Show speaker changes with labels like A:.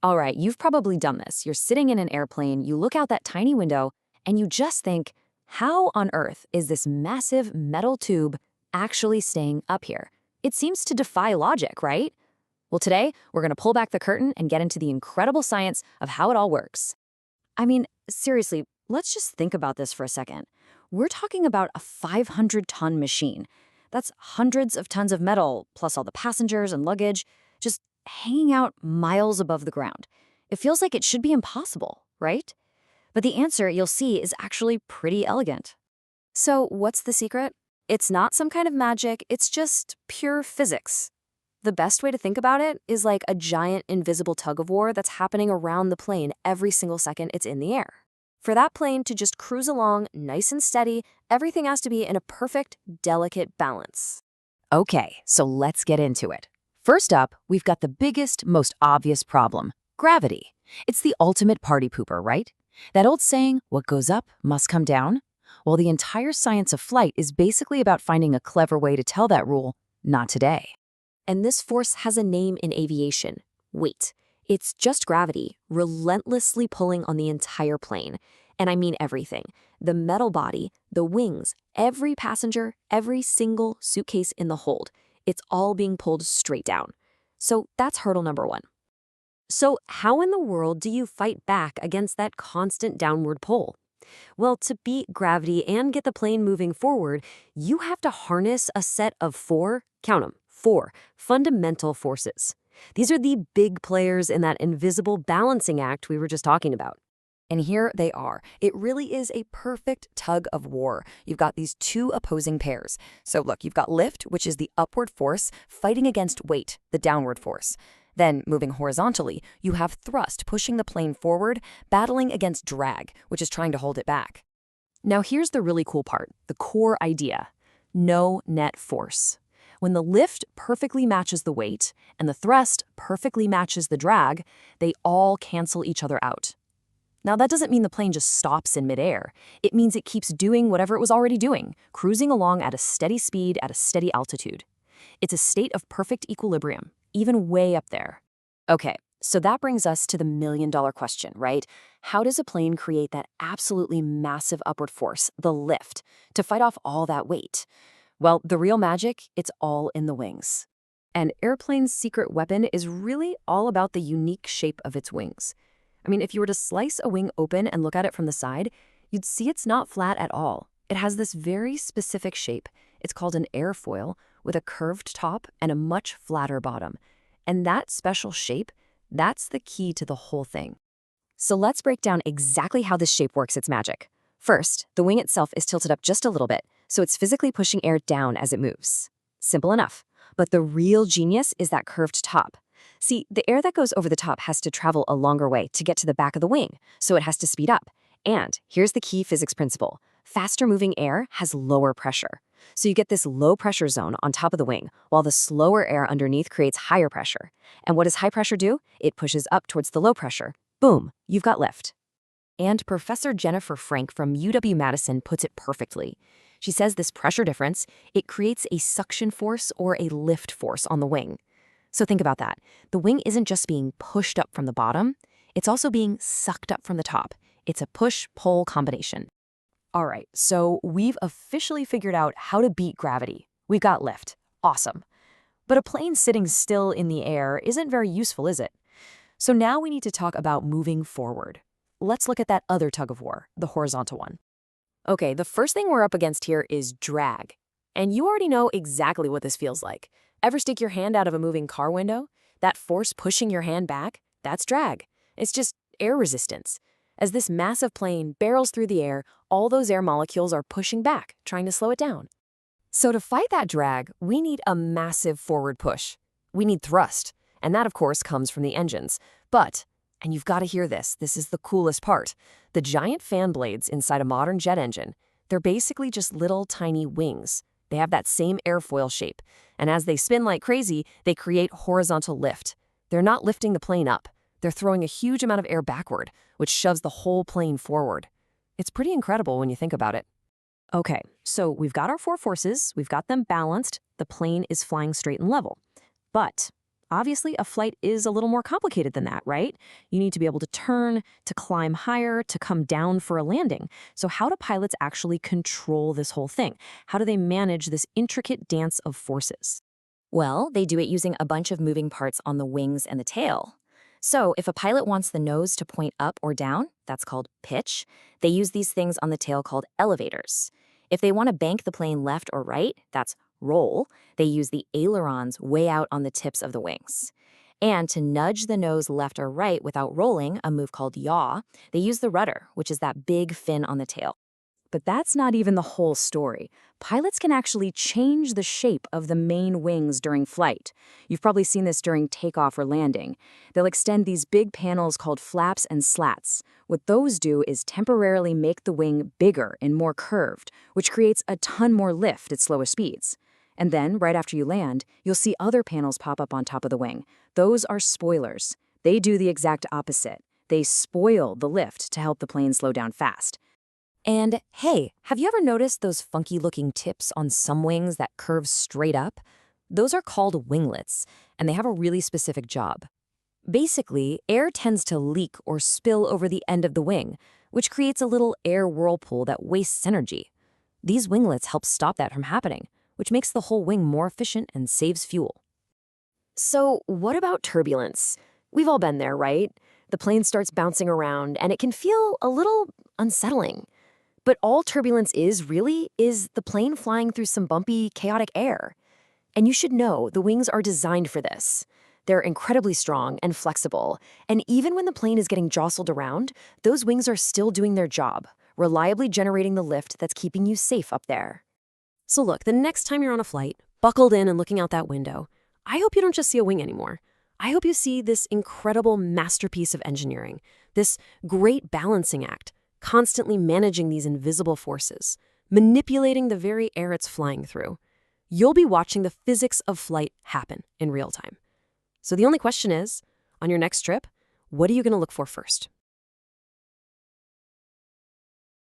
A: All right, you've probably done this. You're sitting in an airplane, you look out that tiny window, and you just think, how on earth is this massive metal tube actually staying up here? It seems to defy logic, right? Well, today, we're going to pull back the curtain and get into the incredible science of how it all works. I mean, seriously, let's just think about this for a second. We're talking about a 500-ton machine. That's hundreds of tons of metal, plus all the passengers and luggage, just hanging out miles above the ground. It feels like it should be impossible, right? But the answer, you'll see, is actually pretty elegant. So what's the secret? It's not some kind of magic, it's just pure physics. The best way to think about it is like a giant invisible tug-of-war that's happening around the plane every single second it's in the air. For that plane to just cruise along nice and steady, everything has to be in a perfect, delicate balance. Okay, so let's get into it. First up, we've got the biggest, most obvious problem, gravity. It's the ultimate party pooper, right? That old saying, what goes up must come down? Well, the entire science of flight is basically about finding a clever way to tell that rule, not today. And this force has a name in aviation, weight. It's just gravity, relentlessly pulling on the entire plane. And I mean everything. The metal body, the wings, every passenger, every single suitcase in the hold. It's all being pulled straight down. So that's hurdle number one. So how in the world do you fight back against that constant downward pull? Well, to beat gravity and get the plane moving forward, you have to harness a set of four, count them, four fundamental forces. These are the big players in that invisible balancing act we were just talking about. And here they are. It really is a perfect tug of war. You've got these two opposing pairs. So look, you've got lift, which is the upward force, fighting against weight, the downward force. Then, moving horizontally, you have thrust pushing the plane forward, battling against drag, which is trying to hold it back. Now here's the really cool part, the core idea. No net force. When the lift perfectly matches the weight and the thrust perfectly matches the drag, they all cancel each other out. Now that doesn't mean the plane just stops in midair. It means it keeps doing whatever it was already doing, cruising along at a steady speed at a steady altitude. It's a state of perfect equilibrium, even way up there. Okay, so that brings us to the million-dollar question, right? How does a plane create that absolutely massive upward force, the lift, to fight off all that weight? Well, the real magic, it's all in the wings. An airplane's secret weapon is really all about the unique shape of its wings. I mean, if you were to slice a wing open and look at it from the side, you'd see it's not flat at all. It has this very specific shape. It's called an airfoil with a curved top and a much flatter bottom. And that special shape, that's the key to the whole thing. So let's break down exactly how this shape works its magic. First, the wing itself is tilted up just a little bit, so it's physically pushing air down as it moves. Simple enough. But the real genius is that curved top. See, the air that goes over the top has to travel a longer way to get to the back of the wing, so it has to speed up. And here's the key physics principle. Faster moving air has lower pressure. So you get this low pressure zone on top of the wing, while the slower air underneath creates higher pressure. And what does high pressure do? It pushes up towards the low pressure. Boom, you've got lift. And Professor Jennifer Frank from UW-Madison puts it perfectly. She says this pressure difference, it creates a suction force or a lift force on the wing. So think about that. The wing isn't just being pushed up from the bottom, it's also being sucked up from the top. It's a push-pull combination. All right, so we've officially figured out how to beat gravity. We've got lift. Awesome. But a plane sitting still in the air isn't very useful, is it? So now we need to talk about moving forward. Let's look at that other tug-of-war, the horizontal one. Okay, the first thing we're up against here is drag. And you already know exactly what this feels like. Ever stick your hand out of a moving car window? That force pushing your hand back, that's drag. It's just air resistance. As this massive plane barrels through the air, all those air molecules are pushing back, trying to slow it down. So to fight that drag, we need a massive forward push. We need thrust, and that of course comes from the engines. But, and you've got to hear this is the coolest part, the giant fan blades inside a modern jet engine, they're basically just little tiny wings. They have that same airfoil shape, and as they spin like crazy, they create horizontal lift. They're not lifting the plane up. They're throwing a huge amount of air backward, which shoves the whole plane forward. It's pretty incredible when you think about it. Okay, so we've got our four forces, we've got them balanced, the plane is flying straight and level. But obviously a flight is a little more complicated than that, right? You need to be able to turn, to climb higher, to come down for a landing. So how do pilots actually control this whole thing? How do they manage this intricate dance of forces? Well, they do it using a bunch of moving parts on the wings and the tail. So if a pilot wants the nose to point up or down, that's called pitch, they use these things on the tail called elevators. If they want to bank the plane left or right, that's roll, they use the ailerons way out on the tips of the wings. And to nudge the nose left or right without rolling, a move called yaw, they use the rudder, which is that big fin on the tail. But that's not even the whole story. Pilots can actually change the shape of the main wings during flight. You've probably seen this during takeoff or landing. They'll extend these big panels called flaps and slats. What those do is temporarily make the wing bigger and more curved, which creates a ton more lift at slower speeds. And then, right after you land, you'll see other panels pop up on top of the wing. Those are spoilers. They do the exact opposite. They spoil the lift to help the plane slow down fast. And hey, have you ever noticed those funky-looking tips on some wings that curve straight up? Those are called winglets, and they have a really specific job. Basically, air tends to leak or spill over the end of the wing, which creates a little air whirlpool that wastes energy. These winglets help stop that from happening, which makes the whole wing more efficient and saves fuel. So what about turbulence? We've all been there, right? The plane starts bouncing around, and it can feel a little unsettling. But all turbulence is, really, is the plane flying through some bumpy, chaotic air. And you should know, the wings are designed for this. They're incredibly strong and flexible, and even when the plane is getting jostled around, those wings are still doing their job, reliably generating the lift that's keeping you safe up there. So look, the next time you're on a flight, buckled in and looking out that window, I hope you don't just see a wing anymore. I hope you see this incredible masterpiece of engineering, this great balancing act, constantly managing these invisible forces, manipulating the very air it's flying through. You'll be watching the physics of flight happen in real time. So the only question is, on your next trip, what are you going to look for first?